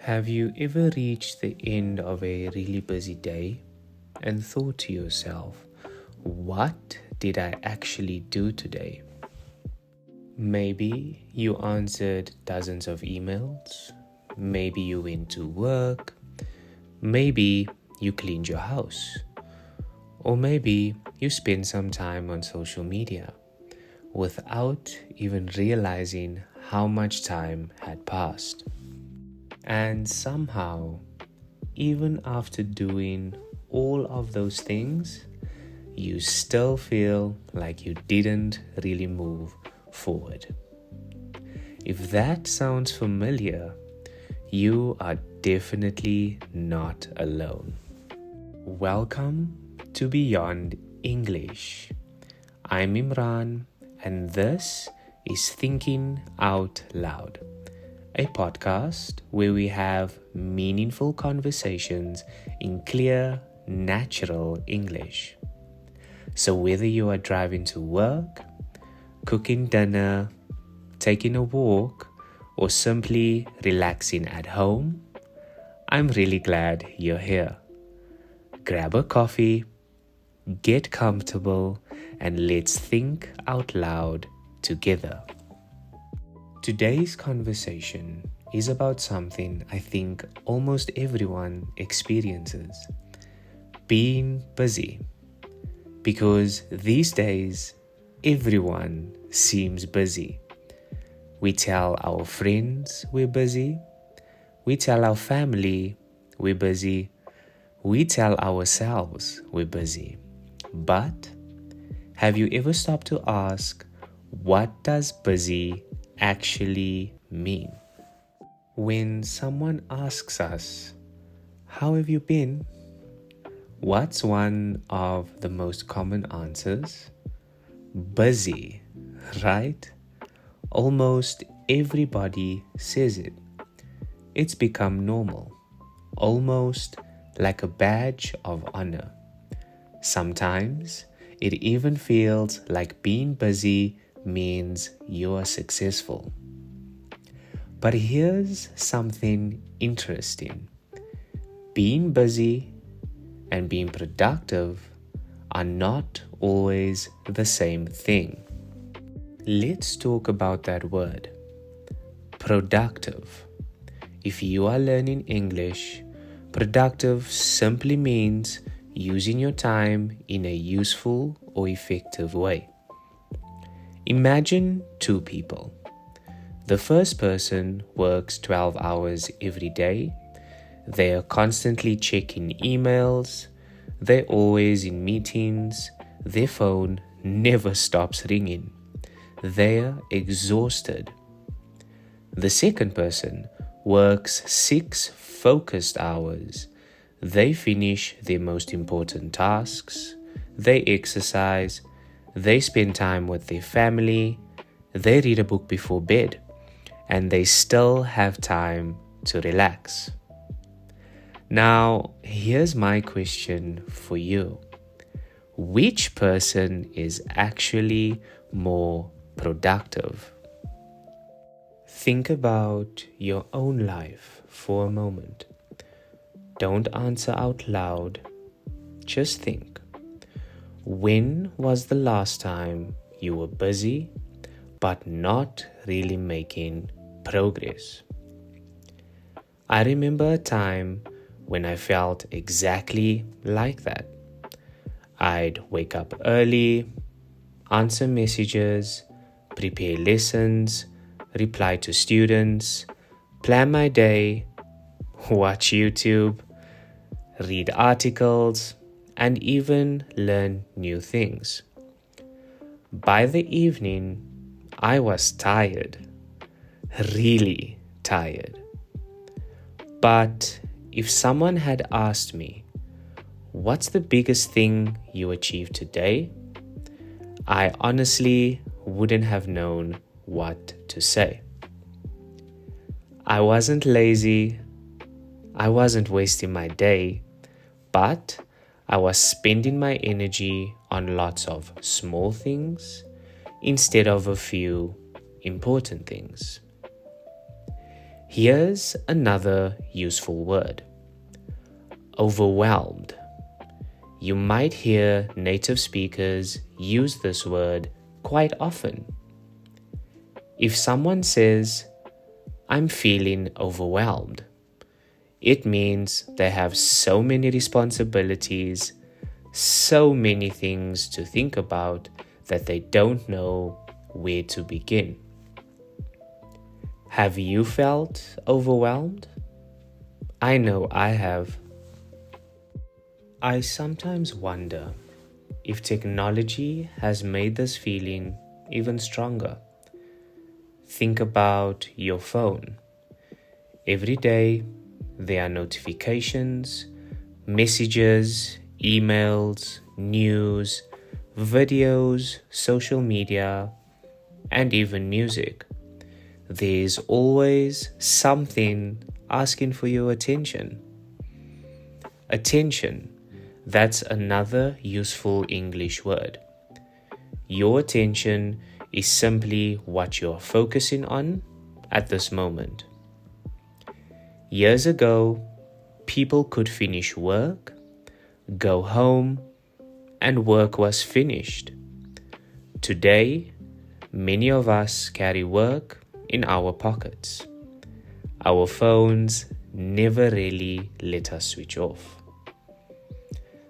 Have you ever reached the end of a really busy day and thought to yourself, what did I actually do today? Maybe you answered dozens of emails, maybe you went to work, maybe you cleaned your house, or maybe you spent some time on social media without even realizing how much time had passed. And somehow, even after doing all of those things, you still feel like you didn't really move forward. If that sounds familiar, you are definitely not alone. Welcome to Beyond English. I'm Imran, and this is Thinking Out Loud, a podcast where we have meaningful conversations in clear, natural English. So whether you are driving to work, cooking dinner, taking a walk, or simply relaxing at home, I'm really glad you're here. Grab a coffee, get comfortable, and let's think out loud together. Today's conversation is about something I think almost everyone experiences: being busy. Because these days, everyone seems busy. We tell our friends we're busy. We tell our family we're busy. We tell ourselves we're busy. But have you ever stopped to ask, what does busy actually mean? When someone asks us, how have you been? What's one of the most common answers? Busy, right? Almost everybody says it. It's become normal, almost like a badge of honor. Sometimes it even feels like being busy means you're successful. But here's something interesting. Being busy and being productive are not always the same thing. Let's talk about that word, productive. If you are learning English, productive simply means using your time in a useful or effective way. Imagine two people. The first person works 12 hours every day. They are constantly checking emails. They're always in meetings. Their phone never stops ringing. They're exhausted. The second person works 6 focused hours. They finish their most important tasks. They exercise. They spend time with their family. They read a book before bed. And they still have time to relax. Now, here's my question for you. Which person is actually more productive? Think about your own life for a moment. Don't answer out loud. Just think. When was the last time you were busy but not really making progress? I remember a time when I felt exactly like that. I'd wake up early, answer messages, prepare lessons, reply to students, plan my day, watch YouTube, read articles, and even learn new things. By the evening, I was tired, really tired. But if someone had asked me, what's the biggest thing you achieved today? I honestly wouldn't have known what to say. I wasn't lazy. I wasn't wasting my day, but I was spending my energy on lots of small things instead of a few important things. Here's another useful word: overwhelmed. You might hear native speakers use this word quite often. If someone says, "I'm feeling overwhelmed," it means they have so many responsibilities, so many things to think about that they don't know where to begin. Have you felt overwhelmed? I know I have. I sometimes wonder if technology has made this feeling even stronger. Think about your phone. Every day, there are notifications, messages, emails, news, videos, social media, and even music. There's always something asking for your attention. Attention, that's another useful English word. Your attention is simply what you're focusing on at this moment. Years ago, people could finish work, go home, and work was finished. Today, many of us carry work in our pockets. Our phones never really let us switch off.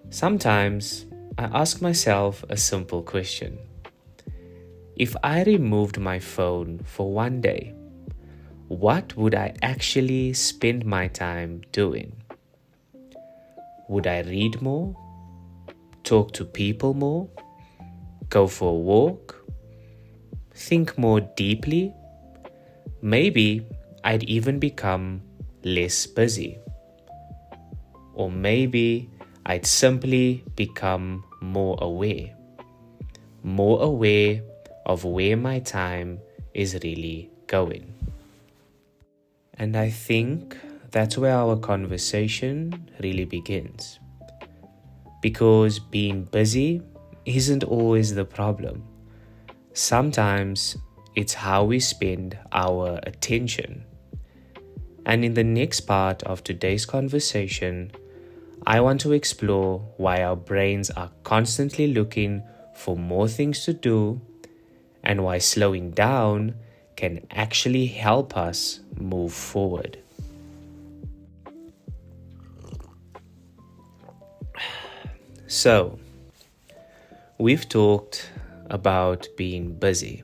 Sometimes I ask myself a simple question. If I removed my phone for one day, what would I actually spend my time doing? Would I read more? Talk to people more? Go for a walk? Think more deeply? Maybe I'd even become less busy. Or maybe I'd simply become more aware of where my time is really going. And I think that's where our conversation really begins. Because being busy isn't always the problem. Sometimes it's how we spend our attention. And in the next part of today's conversation, I want to explore why our brains are constantly looking for more things to do and why slowing down can actually help us move forward. So, we've talked about being busy,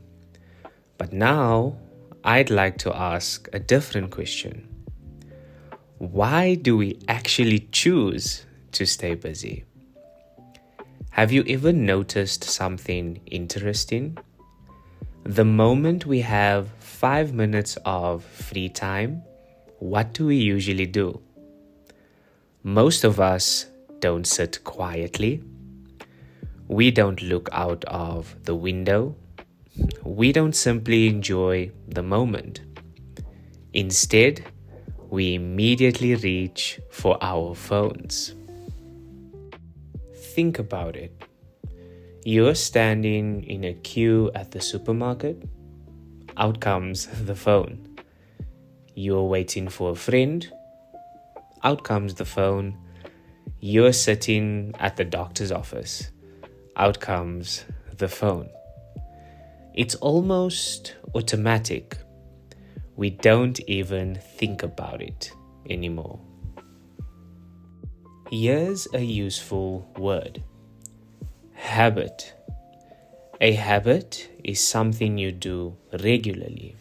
but now I'd like to ask a different question. Why do we actually choose to stay busy? Have you ever noticed something interesting? The moment we have 5 minutes of free time, what do we usually do? Most of us don't sit quietly. We don't look out of the window. We don't simply enjoy the moment. Instead, we immediately reach for our phones. Think about it. You're standing in a queue at the supermarket. Out comes the phone. You're waiting for a friend. Out comes the phone. You're sitting at the doctor's office. Out comes the phone. It's almost automatic. We don't even think about it anymore. Here's a useful word: habit. A habit is something you do regularly,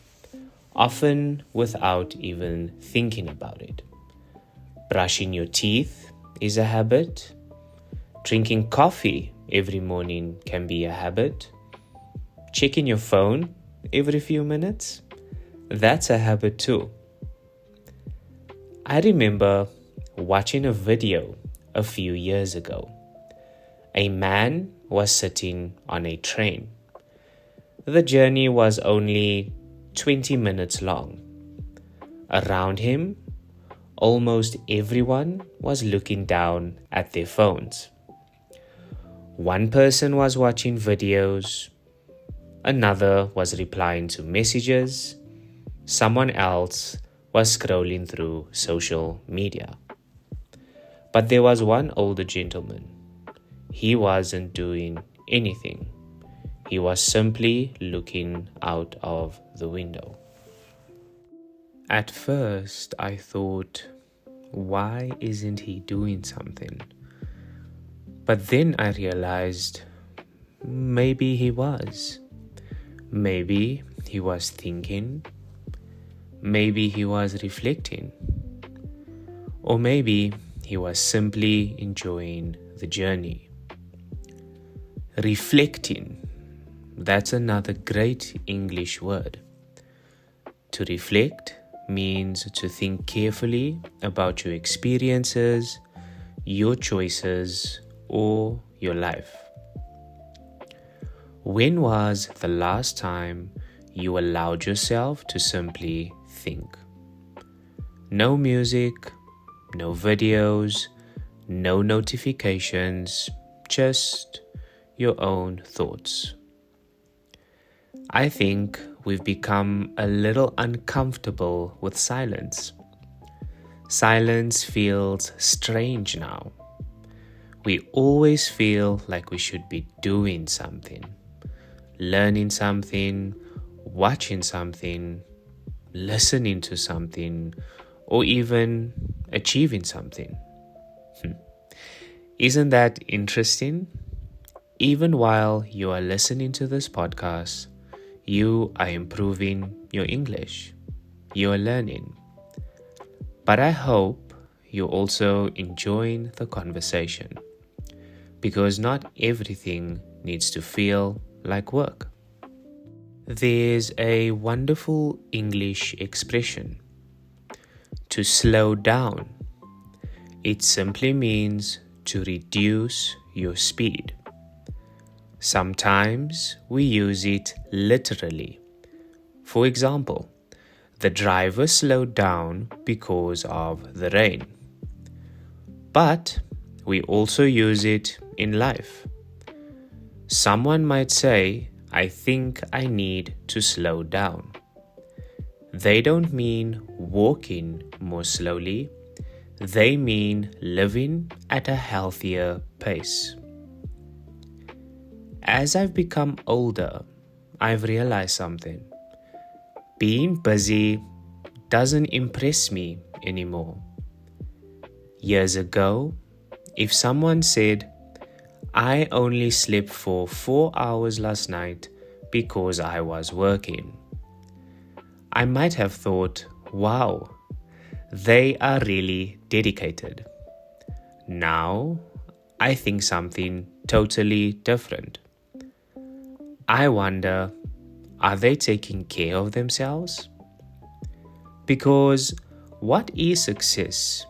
often without even thinking about it. Brushing your teeth is a habit. Drinking coffee every morning can be a habit. Checking your phone every few minutes, that's a habit too. I remember watching a video a few years ago. A man was sitting on a train. The journey was only 20 minutes long. Around him, almost everyone was looking down at their phones. One person was watching videos, another was replying to messages, someone else was scrolling through social media. But there was one older gentleman. He wasn't doing anything. He was simply looking out of the window. At first, I thought, why isn't he doing something? But then I realized maybe he was. Maybe he was thinking. Maybe he was reflecting. Or maybe he was simply enjoying the journey. Reflecting. That's another great English word. To reflect means to think carefully about your experiences, your choices, or your life. When was the last time you allowed yourself to simply think? No music, no videos, no notifications, just your own thoughts. I think we've become a little uncomfortable with silence. Silence feels strange now. We always feel like we should be doing something, learning something, watching something, listening to something, or even achieving something. Isn't that interesting? Even while you are listening to this podcast, you are improving your English. You are learning. But I hope you're also enjoying the conversation, because not everything needs to feel like work. There's a wonderful English expression, to slow down. It simply means to reduce your speed. Sometimes we use it literally. For example, the driver slowed down because of the rain. But we also use it in life. Someone might say, I think I need to slow down. They don't mean walking more slowly. They mean living at a healthier pace. As I've become older, I've realized something. Being busy doesn't impress me anymore. Years ago, if someone said, I only slept for 4 hours last night because I was working, I might have thought, wow, they are really dedicated. Now, I think something totally different. I wonder, are they taking care of themselves? Because what is success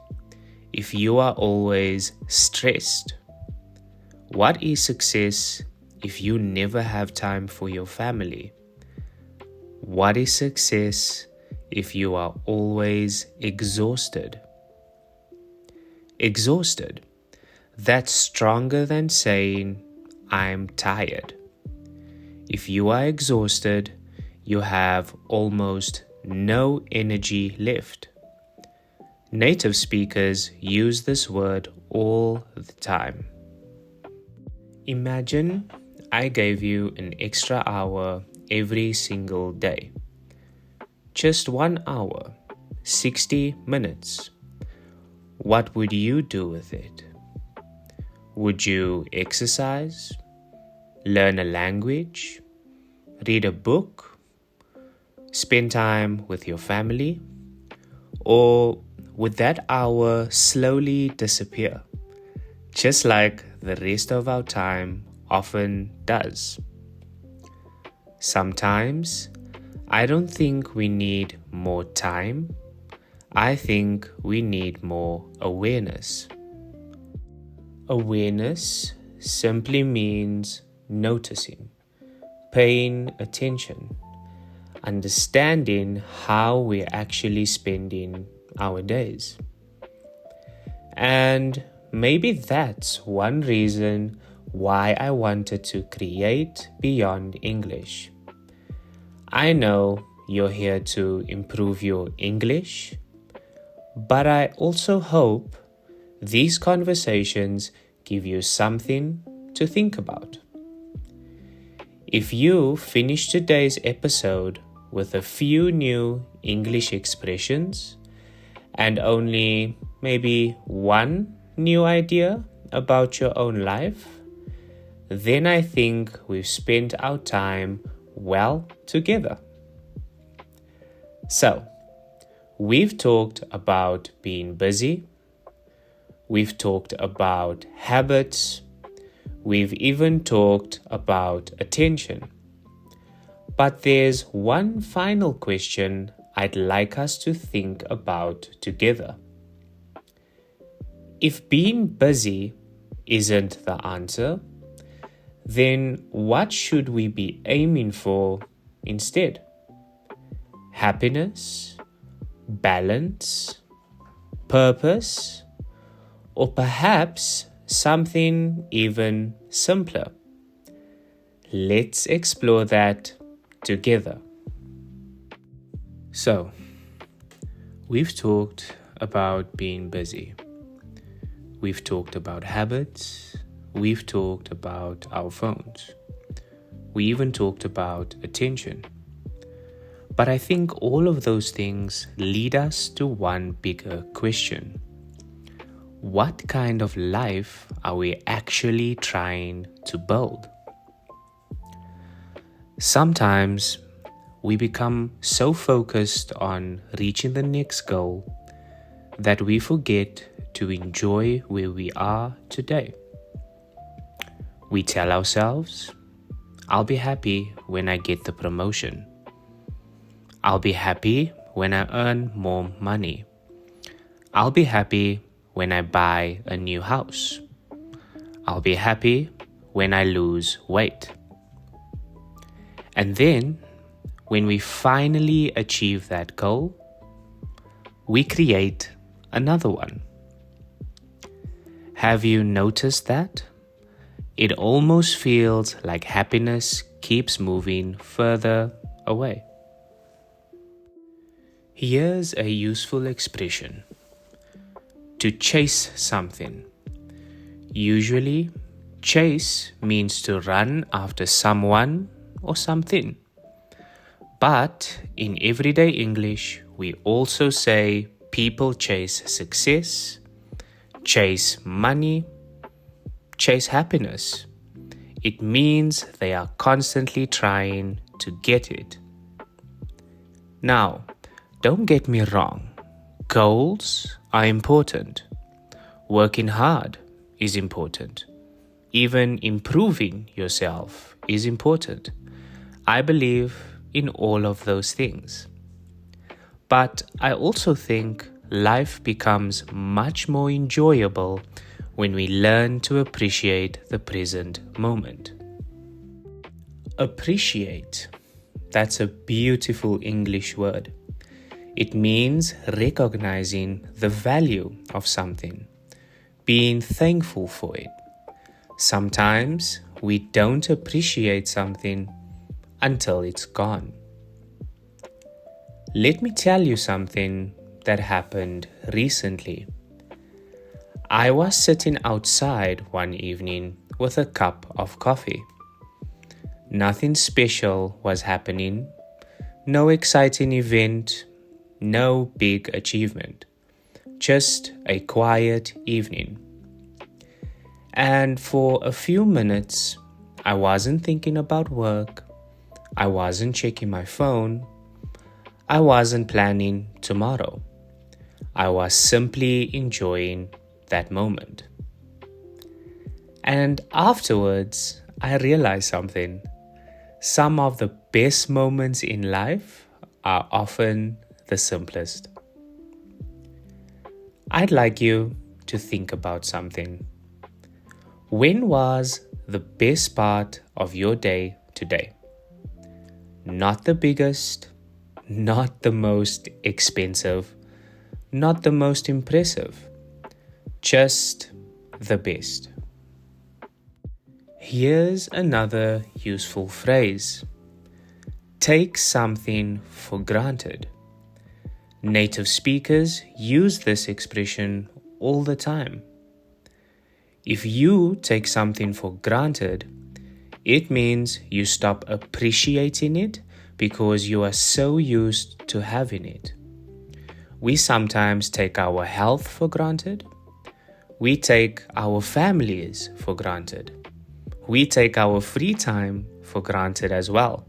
if you are always stressed? What is success if you never have time for your family? What is success if you are always exhausted? Exhausted. That's stronger than saying, I'm tired. If you are exhausted, you have almost no energy left. Native speakers use this word all the time. Imagine I gave you an extra hour every single day. Just 1 hour, 60 minutes. What would you do with it? Would you exercise? Learn a language? Read a book? Spend time with your family? Or would that hour slowly disappear, just like the rest of our time often does? Sometimes, I don't think we need more time. I think we need more awareness. Awareness simply means noticing, paying attention, understanding how we're actually spending our days. And maybe that's one reason why I wanted to create Beyond English. I know you're here to improve your English, but I also hope these conversations give you something to think about. If you finish today's episode with a few new English expressions and only maybe one new idea about your own life, then I think we've spent our time well together. So, we've talked about being busy, we've talked about habits, we've even talked about attention. But there's one final question I'd like us to think about together. If being busy isn't the answer, then what should we be aiming for instead? Happiness, balance, purpose, or perhaps something even simpler? Let's explore that together. So, we've talked about being busy. We've talked about habits. We've talked about our phones. We even talked about attention. But I think all of those things lead us to one bigger question. What kind of life are we actually trying to build? Sometimes we become so focused on reaching the next goal that we forget to enjoy where we are today. We tell ourselves, I'll be happy when I get the promotion. I'll be happy when I earn more money. I'll be happy when I buy a new house. I'll be happy when I lose weight. And then, when we finally achieve that goal, we create another one. Have you noticed that? It almost feels like happiness keeps moving further away. Here's a useful expression. To chase something. Usually, chase means to run after someone or something. But in everyday English, we also say people chase success, chase money, chase happiness. It means they are constantly trying to get it. Now, don't get me wrong. Goals are important. Working hard is important. Even improving yourself is important. I believe in all of those things. But I also think life becomes much more enjoyable when we learn to appreciate the present moment. Appreciate. That's a beautiful English word. It means recognizing the value of something, being thankful for it. Sometimes we don't appreciate something until it's gone. Let me tell you something that happened recently. I was sitting outside one evening with a cup of coffee. Nothing special was happening, no exciting event, no big achievement, just a quiet evening. And for a few minutes, I wasn't thinking about work, I wasn't checking my phone, I wasn't planning tomorrow. I was simply enjoying that moment. And afterwards, I realized something. Some of the best moments in life are often the simplest. I'd like you to think about something. When was the best part of your day today? Not the biggest, not the most expensive, not the most impressive, just the best. Here's another useful phrase. take something for granted. Native speakers use this expression all the time. If you take something for granted, it means you stop appreciating it because you are so used to having it. We sometimes take our health for granted. We take our families for granted. We take our free time for granted as well.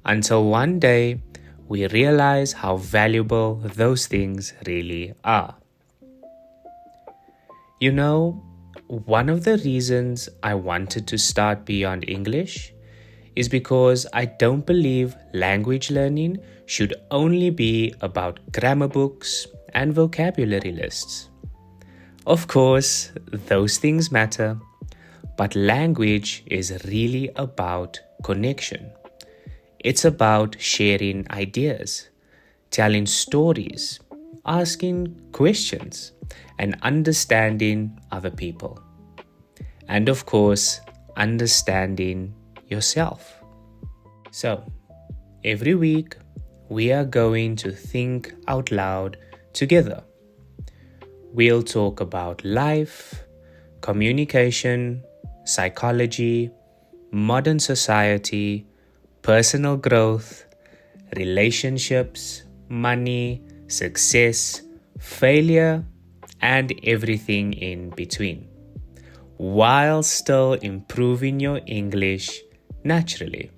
Until one day, we realize how valuable those things really are. You know, one of the reasons I wanted to start Beyond English is because I don't believe language learning should only be about grammar books and vocabulary lists. Of course, those things matter, but language is really about connection. It's about sharing ideas, telling stories, asking questions, and understanding other people. And of course, understanding yourself. So, every week, we are going to think out loud together. We'll talk about life, communication, psychology, modern society, personal growth, relationships, money, success, failure, and everything in between, while still improving your English naturally.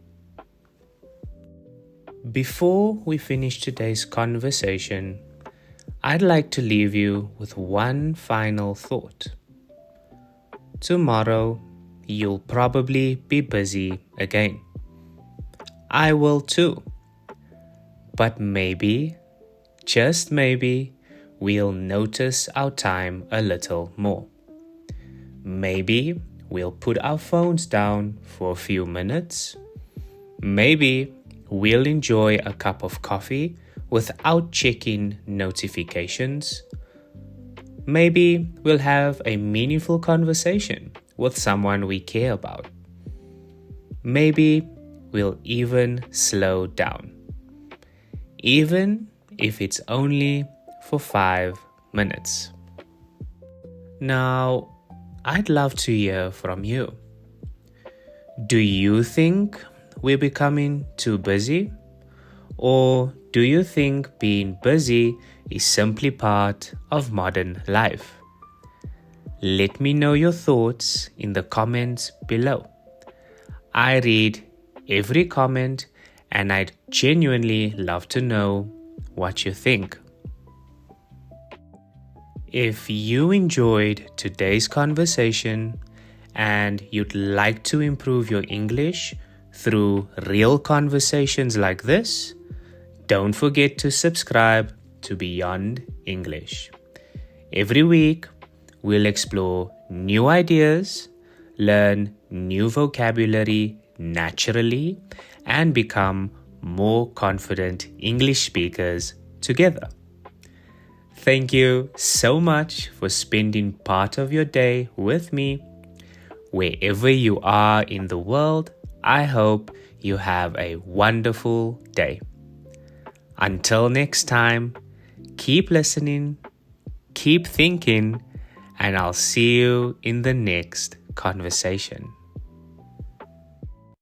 Before we finish today's conversation, I'd like to leave you with one final thought. Tomorrow, you'll probably be busy again. I will too. But maybe, just maybe, we'll notice our time a little more. Maybe we'll put our phones down for a few minutes. Maybe we'll enjoy a cup of coffee without checking notifications. Maybe we'll have a meaningful conversation with someone we care about. Maybe we'll even slow down, even if it's only for 5 minutes. Now, I'd love to hear from you. Do you think we're becoming too busy? Or do you think being busy is simply part of modern life? Let me know your thoughts in the comments below. I read every comment and I'd genuinely love to know what you think. If you enjoyed today's conversation and you'd like to improve your English through real conversations like this, don't forget to subscribe to Beyond English. Every week, we'll explore new ideas, learn new vocabulary naturally, and become more confident English speakers together. Thank you so much for spending part of your day with me. Wherever you are in the world, I hope you have a wonderful day. Until next time, keep listening, keep thinking, and I'll see you in the next conversation.